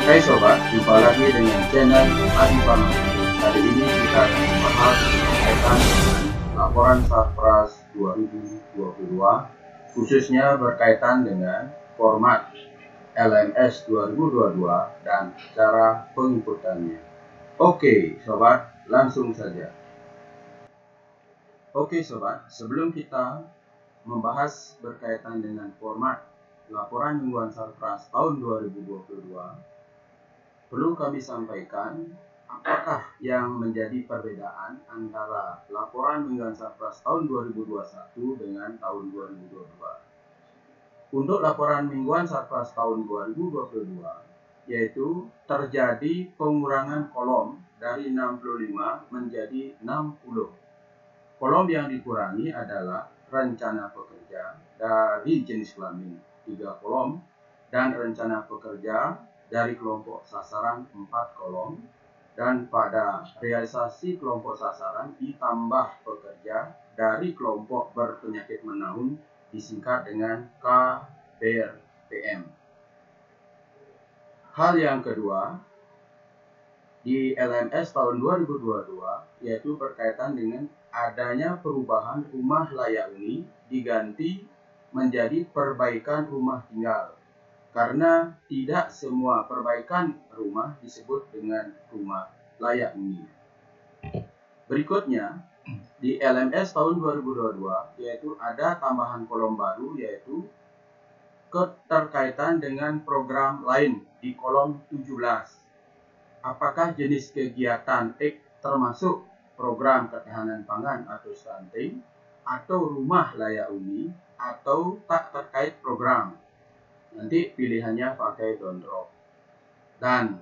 Hai sobat, jumpa lagi dengan channel Adi Pano. Kali ini kita akan membahas berkaitan dengan laporan Sarpras 2022, khususnya berkaitan dengan format LMS 2022 dan cara penginputannya. Oke sobat, langsung saja. Oke sobat, sebelum kita membahas berkaitan dengan format laporan mingguan Sarpras tahun 2022, perlu kami sampaikan apakah yang menjadi perbedaan antara laporan mingguan Sarpras tahun 2021 dengan tahun 2022. Untuk laporan mingguan Sarpras tahun 2022, yaitu terjadi pengurangan kolom dari 65 menjadi 60. Kolom yang dikurangi adalah rencana pekerja dari jenis kelamin 3 kolom dan rencana pekerja dari kelompok sasaran 4 kolom, dan pada realisasi kelompok sasaran ditambah pekerja dari kelompok berpenyakit menahun disingkat dengan KBRPM. Hal yang kedua di LMS tahun 2022 yaitu berkaitan dengan adanya perubahan rumah layak huni diganti menjadi perbaikan rumah tinggal, karena tidak semua perbaikan rumah disebut dengan rumah layak huni. Berikutnya, di LMS tahun 2022 yaitu ada tambahan kolom baru, yaitu keterkaitan dengan program lain di kolom 17. Apakah jenis kegiatan X termasuk program ketahanan pangan atau stunting, atau rumah layak huni, atau tak terkait program? Nanti pilihannya pakai don't drop. Dan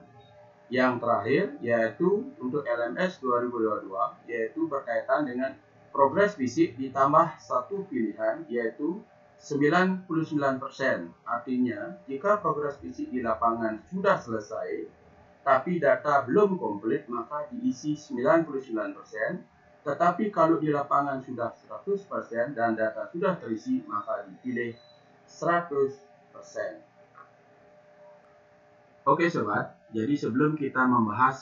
yang terakhir yaitu untuk LMS 2022 yaitu berkaitan dengan progres fisik ditambah satu pilihan yaitu 99%. Artinya jika progres fisik di lapangan sudah selesai tapi data belum komplit maka diisi 99%, tetapi kalau di lapangan sudah 100% dan data sudah terisi maka dipilih 100%. Oke sobat, jadi sebelum kita membahas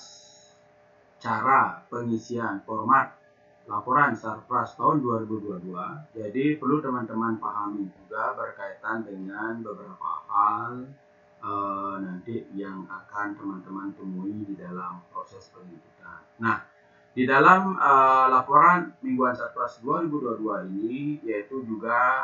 cara pengisian format laporan Sarpras tahun 2022, jadi perlu teman-teman pahami juga berkaitan dengan beberapa hal nanti yang akan teman-teman temui di dalam proses penginputan. Nah, di dalam laporan mingguan Sarpras 2022 ini yaitu juga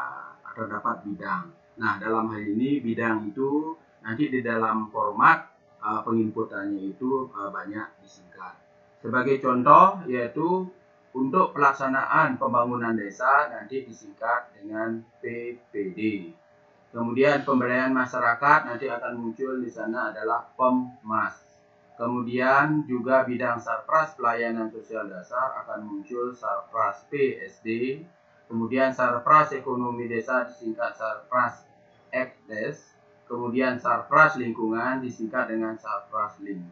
terdapat bidang. Nah, dalam hal ini bidang itu nanti di dalam format penginputannya itu banyak disingkat. Sebagai contoh yaitu untuk pelaksanaan pembangunan desa nanti disingkat dengan PPD. Kemudian pemberdayaan masyarakat nanti akan muncul di sana adalah PEMMAS. Kemudian juga bidang Sarpras pelayanan sosial dasar akan muncul Sarpras PSD. Kemudian Sarpras ekonomi desa disingkat Sarpras EKDES. Kemudian Sarpras lingkungan disingkat dengan Sarpras Ling.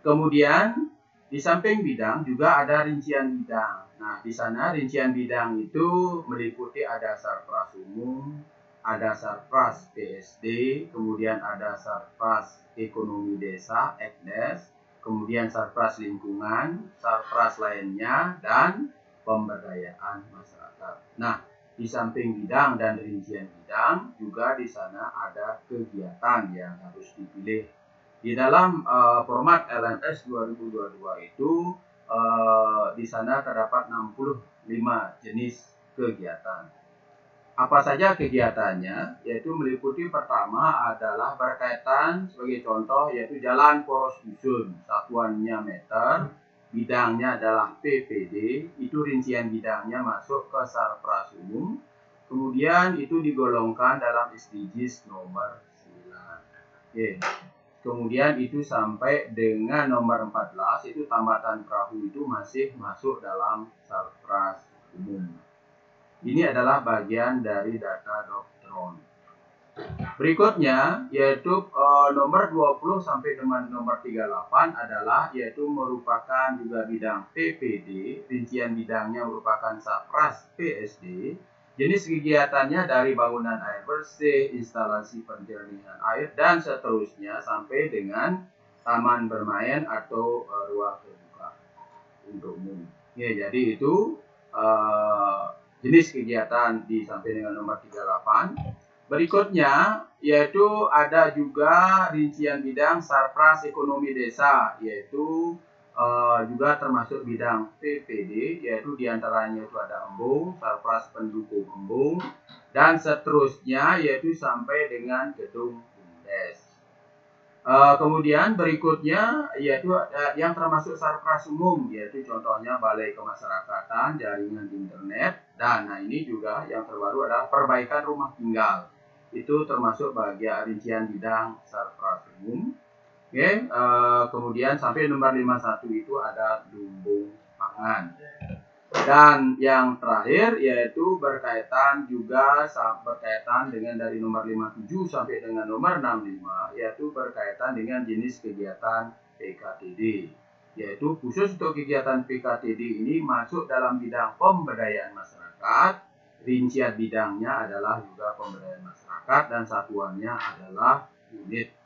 Kemudian di samping bidang juga ada rincian bidang. Nah, di sana rincian bidang itu meliputi ada Sarpras umum, ada Sarpras PSD, kemudian ada Sarpras ekonomi desa EKDES, kemudian Sarpras lingkungan, Sarpras lainnya, dan pemberdayaan masyarakat. Nah, di samping bidang dan rincian bidang, juga di sana ada kegiatan yang harus dipilih. Di dalam format LMS 2022 itu di sana terdapat 65 jenis kegiatan. Apa saja kegiatannya? Yaitu meliputi pertama adalah berkaitan sebagai contoh yaitu jalan poros dusun, satuannya meter, bidangnya adalah PPD, itu rincian bidangnya masuk ke Sarpras umum, kemudian itu digolongkan dalam SDGs nomor 9. Kemudian itu sampai dengan nomor 14 itu tambatan perahu itu masih masuk dalam Sarpras umum. Ini adalah bagian dari data doktron. Berikutnya yaitu nomor 20 sampai dengan nomor 38 adalah yaitu merupakan juga bidang PPD, rincian bidangnya merupakan Sarpras PSD, Jenis kegiatannya dari bangunan air bersih, instalasi penjernihan air, dan seterusnya sampai dengan taman bermain atau ruang terbuka untuk umum. Ya, jadi itu jenis kegiatan di sampai dengan nomor 38. Berikutnya yaitu ada juga rincian bidang sarpras ekonomi desa, yaitu juga termasuk bidang PPD, yaitu diantaranya itu ada embung, sarpras pendukung embung, dan seterusnya yaitu sampai dengan gedung BUMDes. Kemudian berikutnya yaitu yang termasuk sarpras umum, yaitu contohnya balai kemasyarakatan, jaringan internet, dan nah ini juga yang terbaru adalah perbaikan rumah tinggal. Itu termasuk bagian rincian bidang sarpras umum. Oke, kemudian sampai nomor 51 itu ada lumbung pangan. Dan yang terakhir yaitu berkaitan dengan dari nomor 57 sampai dengan nomor 65, yaitu berkaitan dengan jenis kegiatan PKTD. Yaitu khusus untuk kegiatan PKTD ini masuk dalam bidang pemberdayaan masyarakat. Rincian bidangnya adalah juga pemberdayaan masyarakat dan satuannya adalah unit.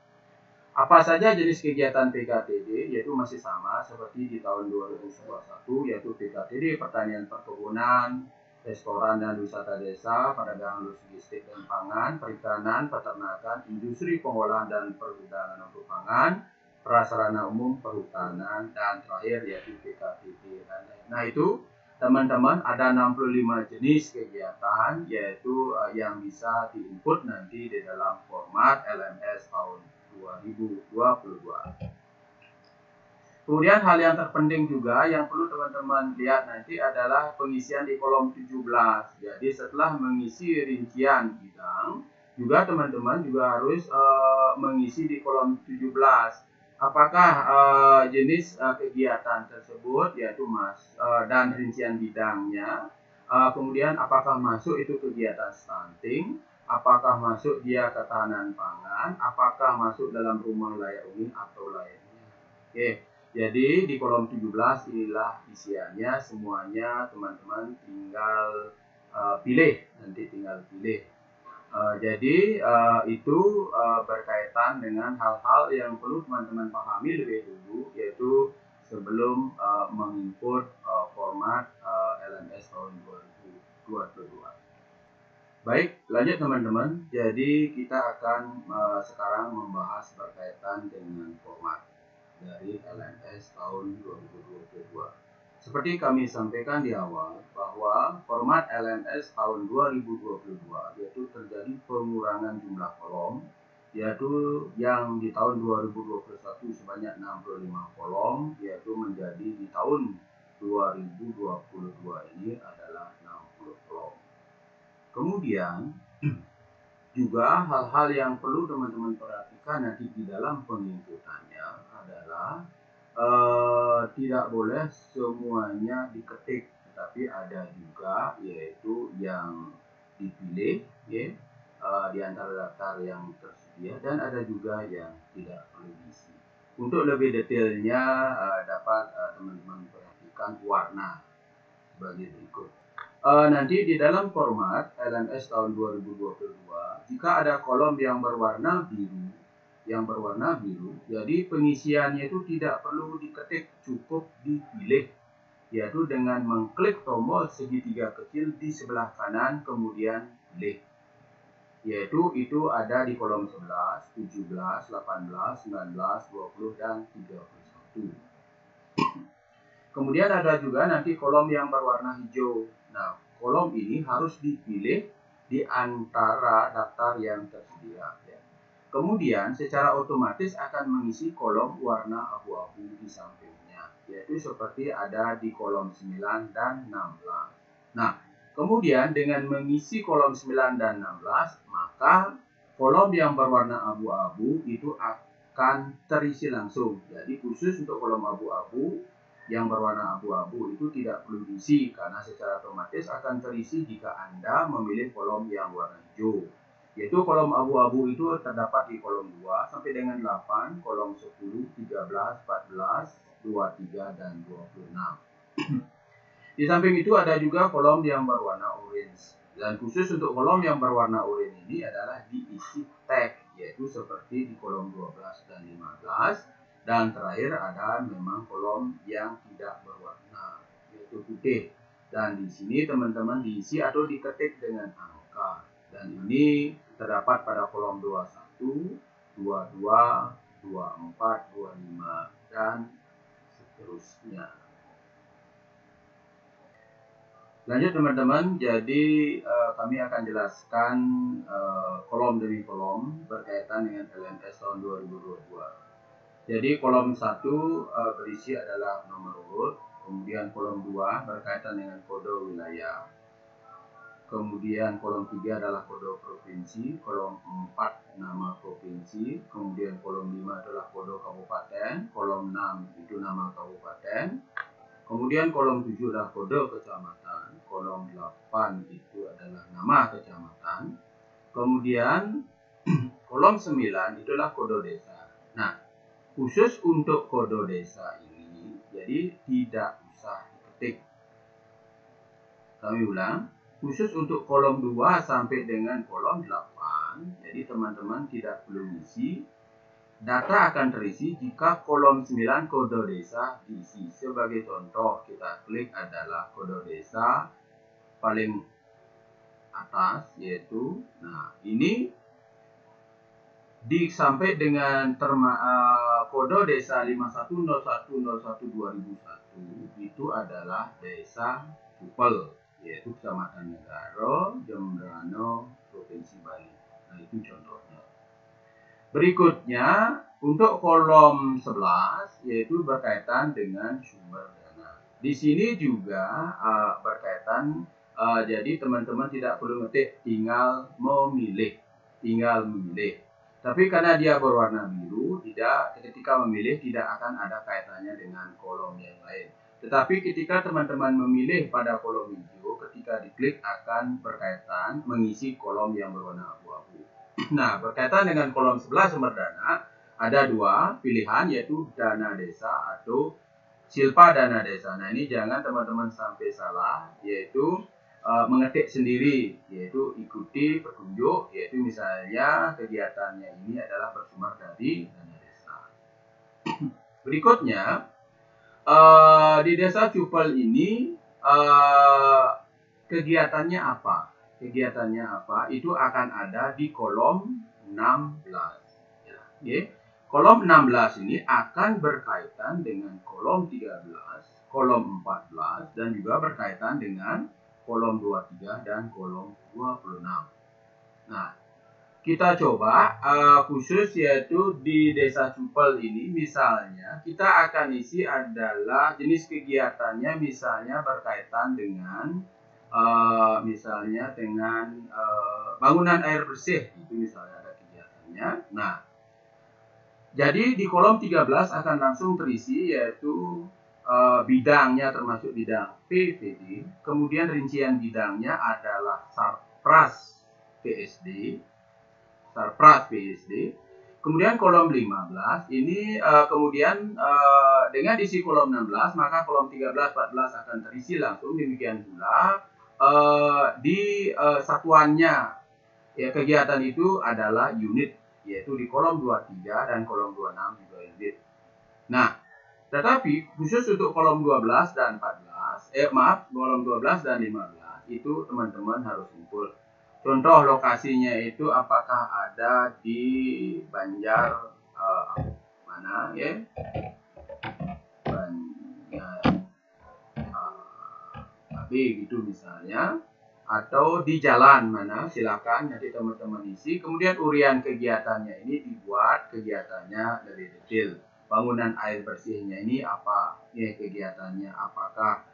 Apa saja jenis kegiatan PKTD, yaitu masih sama seperti di tahun 2021, yaitu PKTD pertanian perkebunan, restoran dan wisata desa, perdagangan logistik dan pangan, perikanan, peternakan, industri pengolahan dan pergudangan untuk pangan, prasarana umum perhutanan, dan terakhir yaitu PKTD. Nah itu teman-teman ada 65 jenis kegiatan yaitu yang bisa diinput nanti di dalam format LMS tahun 2022. Kemudian hal yang terpenting juga yang perlu teman-teman lihat nanti adalah pengisian di kolom 17. Jadi setelah mengisi rincian bidang, juga teman-teman juga harus mengisi di kolom 17. Apakah jenis kegiatan tersebut yaitu dan rincian bidangnya, kemudian apakah masuk itu kegiatan stunting, apakah masuk dia ketahanan pangan, apakah masuk dalam rumah layak huni atau lainnya. Oke, jadi di kolom 17 inilah isiannya semuanya, teman-teman tinggal pilih, nanti tinggal pilih. Jadi itu berkaitan dengan hal-hal yang perlu teman-teman pahami lebih dulu, yaitu sebelum menginput format LMS tahun 2022. Baik, lanjut teman-teman. Jadi kita akan sekarang membahas berkaitan dengan format dari LMS tahun 2022. Seperti kami sampaikan di awal bahwa format LMS tahun 2022 yaitu terjadi pengurangan jumlah kolom, yaitu yang di tahun 2021 sebanyak 65 kolom, yaitu menjadi di tahun 2022 ini adalah 60 kolom. Kemudian juga hal-hal yang perlu teman-teman perhatikan nanti di dalam penginputannya adalah tidak boleh semuanya diketik, tetapi ada juga yaitu yang dipilih ya, di antara daftar yang tersedia, dan ada juga yang tidak perlu diisi. Untuk lebih detailnya dapat teman-teman perhatikan warna sebagai berikut. Nanti di dalam format LMS tahun 2022, jika ada kolom yang berwarna biru, jadi pengisiannya itu tidak perlu diketik, cukup dipilih, yaitu dengan mengklik tombol segitiga kecil di sebelah kanan kemudian pilih. Yaitu itu ada di kolom 11, 17, 18, 19, 20, dan 31. Kemudian ada juga nanti kolom yang berwarna hijau. Nah, kolom ini harus dipilih di antara daftar yang tersedia. Ya. Kemudian secara otomatis akan mengisi kolom warna abu-abu di sampingnya, yaitu seperti ada di kolom 9 dan 16. Nah, kemudian dengan mengisi kolom 9 dan 16, maka kolom yang berwarna abu-abu itu akan terisi langsung. Jadi khusus untuk kolom abu-abu yang berwarna abu-abu itu tidak perlu diisi karena secara otomatis akan terisi jika Anda memilih kolom yang warna hijau. Yaitu kolom abu-abu itu terdapat di kolom 2 sampai dengan 8, kolom 10, 13, 14, 23, dan 26. Di samping itu ada juga kolom yang berwarna orange. Dan khusus untuk kolom yang berwarna oranye ini adalah diisi tag, yaitu seperti di kolom 12 dan 15. Dan terakhir ada memang kolom yang tidak berwarna, yaitu putih. Dan di sini teman-teman diisi atau diketik dengan angka. Dan ini terdapat pada kolom 21, 22, 24, 25, dan seterusnya. Lanjut teman-teman, jadi kami akan jelaskan kolom demi kolom berkaitan dengan LMS tahun 2022. Jadi kolom 1 berisi adalah nomor urut, kemudian kolom 2 berkaitan dengan kode wilayah, kemudian kolom 3 adalah kode provinsi, kolom 4 nama provinsi, kemudian kolom 5 adalah kode kabupaten, kolom 6 itu nama kabupaten, kemudian kolom 7 adalah kode kecamatan, kolom 8 itu adalah nama kecamatan, kemudian kolom 9 itulah kode desa. Nah, khusus untuk kode desa ini, jadi tidak usah diketik. Kami ulang, khusus untuk kolom 2 sampai dengan kolom 8, jadi teman-teman tidak perlu isi. Data akan terisi jika kolom 9 kode desa diisi. Sebagai contoh, kita klik adalah kode desa paling atas, yaitu, nah ini sampai dengan kode desa 5101012001 itu adalah desa Cupel, yaitu Kecamatan Negaro, Jembrano, Provinsi Bali. Nah, itu contohnya. Berikutnya, untuk kolom 11, yaitu berkaitan dengan sumber dana. Di sini juga berkaitan, jadi teman-teman tidak perlu ngetik, tinggal memilih. Tapi karena dia berwarna biru, ketika memilih tidak akan ada kaitannya dengan kolom yang lain. Tetapi ketika teman-teman memilih pada kolom hijau, ketika diklik akan berkaitan mengisi kolom yang berwarna abu-abu. Nah, berkaitan dengan kolom 11 sumber dana, ada dua pilihan, yaitu dana desa atau silpa dana desa. Nah, ini jangan teman-teman sampai salah, yaitu mengetik sendiri, yaitu ikuti petunjuk, yaitu misalnya kegiatannya ini adalah bersumber dari dana desa. Berikutnya, di desa Cupel ini kegiatannya apa? Itu akan ada di kolom 16. Ya, okay. Kolom 16 ini akan berkaitan dengan kolom 13, kolom 14, dan juga berkaitan dengan kolom 23 dan kolom 26. Nah, kita coba khusus yaitu di desa Cupel ini, misalnya kita akan isi adalah jenis kegiatannya, misalnya berkaitan dengan misalnya dengan bangunan air bersih, itu misalnya ada kegiatannya. Nah, jadi di kolom 13 akan langsung terisi, yaitu bidangnya termasuk bidang PVD, kemudian rincian bidangnya adalah Sarpras PSD, kemudian kolom 15 ini kemudian dengan isi kolom 16, maka kolom 13, 14 akan terisi langsung. Demikian pula di satuannya, ya, kegiatan itu adalah unit, yaitu di kolom 23 dan kolom 26 juga unit. Nah, tetapi khusus untuk kolom 12 dan 14, kolom 12 dan 15 itu teman-teman harus input. Contoh lokasinya itu apakah ada di Banjar mana, ya? Banjar gitu misalnya, atau di jalan mana, silakan nanti teman-teman isi. Kemudian urian kegiatannya ini dibuat kegiatannya lebih detail. Bangunan air bersihnya ini apa ya kegiatannya, apakah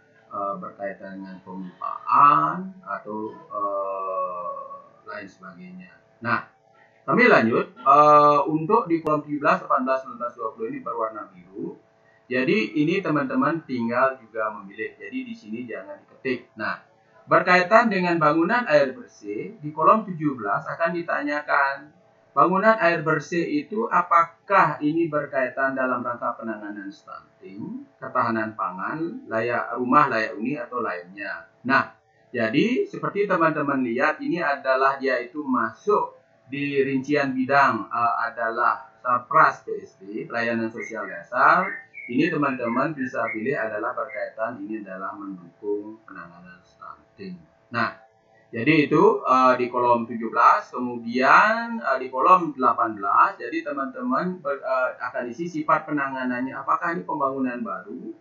berkaitan dengan pemipaan atau lain sebagainya. Nah, kami lanjut untuk di kolom 17, 18, 19, 20 ini berwarna biru. Jadi ini teman-teman tinggal juga memilih. Jadi di sini jangan diketik. Nah, berkaitan dengan bangunan air bersih, di kolom 17 akan ditanyakan, bangunan air bersih itu apakah ini berkaitan dalam rangka penanganan stunting, ketahanan pangan, rumah layak huni, atau lainnya. Nah, Jadi seperti teman-teman lihat, ini adalah dia itu masuk di rincian bidang adalah Sarpras PSD, pelayanan sosial dasar. Ini teman-teman bisa pilih adalah berkaitan, ini adalah mendukung penanganan stunting. Nah, jadi itu di kolom 17, kemudian di kolom 18, jadi teman-teman akan isi sifat penanganannya, apakah ini pembangunan baru,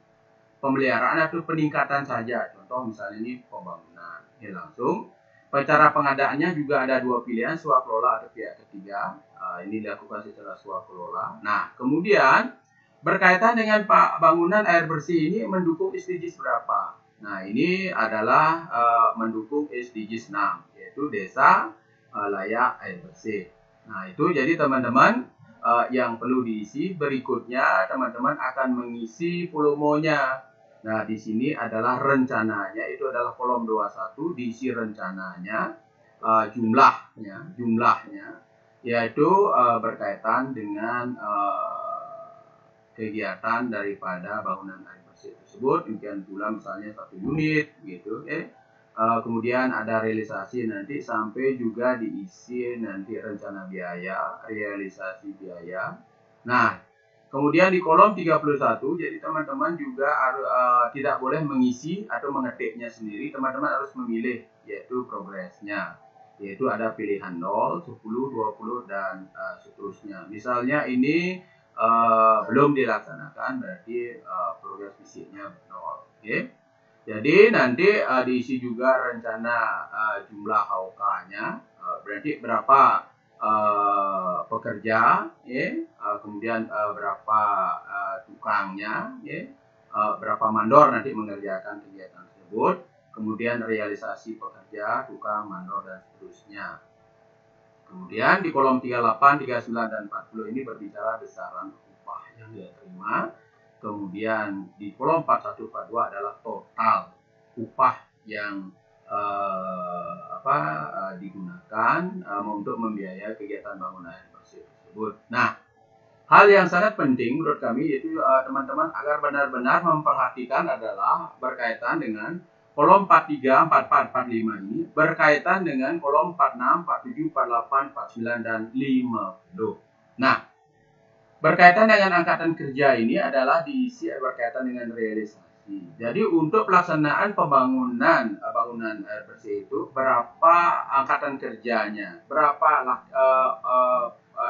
pemeliharaan atau peningkatan saja. Contoh misalnya ini pembangunan. Ini langsung. Cara pengadaannya juga ada dua pilihan, swakelola atau pihak ketiga. Ini dilakukan secara swakelola. Nah, kemudian berkaitan dengan bangunan air bersih ini mendukung SDGs berapa? Nah, ini adalah mendukung SDGs 6, yaitu desa layak air bersih. Nah, itu jadi teman-teman yang perlu diisi. Berikutnya teman-teman akan mengisi volumenya. Nah, di sini adalah rencananya, itu adalah kolom 21, diisi rencananya, jumlahnya, yaitu berkaitan dengan kegiatan daripada bangunan air bersih tersebut. Demikian pula misalnya 1 unit, gitu. Kemudian ada realisasi nanti sampai juga diisi nanti rencana biaya, realisasi biaya. Nah, kemudian di kolom 31, jadi teman-teman juga tidak boleh mengisi atau mengetiknya sendiri. Teman-teman harus memilih, yaitu progresnya. Yaitu ada pilihan 0, 10, 20, dan seterusnya. Misalnya ini belum dilaksanakan, berarti progres fisiknya 0. Okay? Jadi nanti diisi juga rencana jumlah HOK-nya, berarti berapa pekerja, kemudian berapa tukangnya, berapa mandor nanti mengerjakan kegiatan tersebut, kemudian realisasi pekerja, tukang, mandor, dan seterusnya. Kemudian di kolom 38, 39, dan 40 ini berbicara besaran upah yang dia terima. Kemudian di kolom 41, 42 adalah total upah yang digunakan untuk membiayai kegiatan bangunan air bersih tersebut. Nah, hal yang sangat penting menurut kami yaitu teman-teman agar benar-benar memperhatikan adalah berkaitan dengan kolom 43, 44, 45 ini berkaitan dengan kolom 46, 47, 48, 49, dan 50. Nah, berkaitan dengan angkatan kerja ini adalah diisi berkaitan dengan realisasi. Jadi untuk pelaksanaan pembangunan bangunan air bersih itu berapa angkatan kerjanya, berapa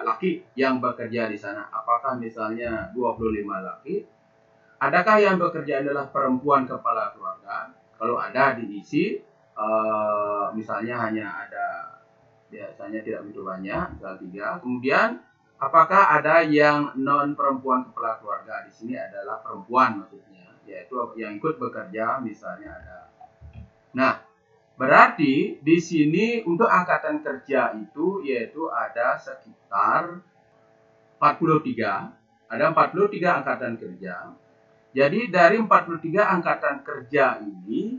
laki yang bekerja di sana? Apakah misalnya 25 laki? Adakah yang bekerja adalah perempuan kepala keluarga? Kalau ada diisi, misalnya hanya ada, biasanya tidak begitu banyak, misal 3. Kemudian apakah ada yang non perempuan kepala keluarga? Di sini adalah perempuan maksudnya, yaitu yang ikut bekerja misalnya ada. Nah, berarti di sini untuk angkatan kerja itu yaitu ada sekitar 43, ada 43 angkatan kerja. Jadi dari 43 angkatan kerja ini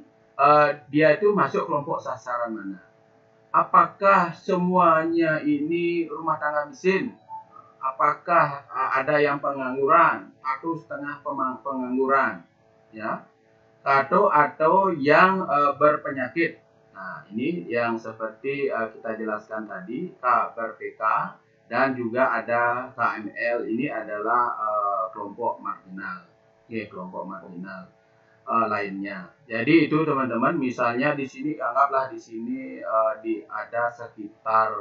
dia itu masuk kelompok sasaran mana? Apakah semuanya ini rumah tangga miskin? Apakah ada yang pengangguran atau setengah pengangguran, ya? Atau yang berpenyakit. Nah, ini yang seperti kita jelaskan tadi, KPK dan juga ada KML, ini adalah kelompok marginal. Oke, kelompok marginal lainnya. Jadi itu teman-teman, misalnya di sini anggaplah di sini ada sekitar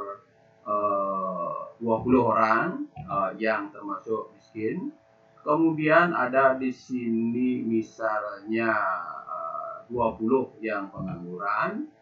20 orang yang termasuk miskin. Kemudian ada di sini misalnya 20 yang pengangguran.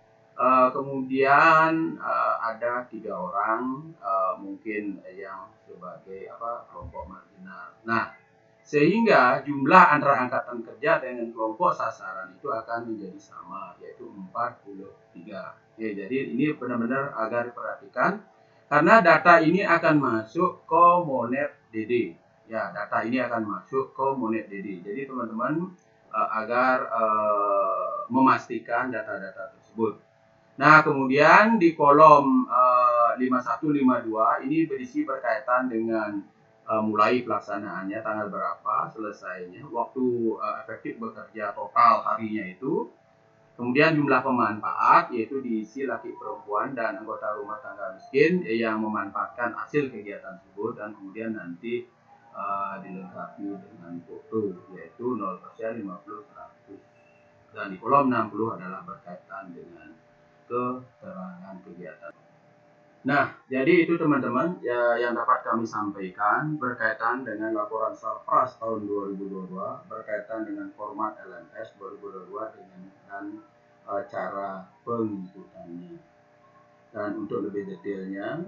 Kemudian ada 3 orang mungkin yang sebagai kelompok marginal. Nah, sehingga jumlah antara angkatan kerja dengan kelompok sasaran itu akan menjadi sama, yaitu 43. Jadi ini benar-benar agar diperhatikan karena data ini akan masuk ke Monet DD. Ya, data ini akan masuk ke Monet DD. Jadi teman-teman agar memastikan data-data tersebut. Nah, kemudian di kolom 51, 52 ini berisi berkaitan dengan mulai pelaksanaannya, tanggal berapa selesainya, waktu efektif bekerja total harinya itu, Kemudian jumlah pemanfaat yaitu diisi laki perempuan dan anggota rumah tangga miskin yang memanfaatkan hasil kegiatan tersebut, dan kemudian nanti dilengkapi dengan foto yaitu 0%, 50, 100. Dan di kolom 60 adalah berkaitan dengan keterangan kegiatan. Nah, jadi itu teman-teman ya, yang dapat kami sampaikan berkaitan dengan laporan Sarpras tahun 2022 berkaitan dengan format LMS 2022 dan cara penginputannya. Dan untuk lebih detailnya,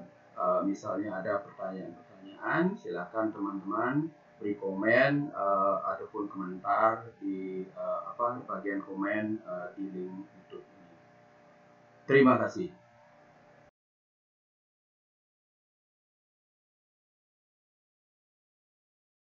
misalnya ada pertanyaan-pertanyaan, silakan teman-teman beri komen ataupun komentar di bagian komen di link YouTube ini. Terima kasih.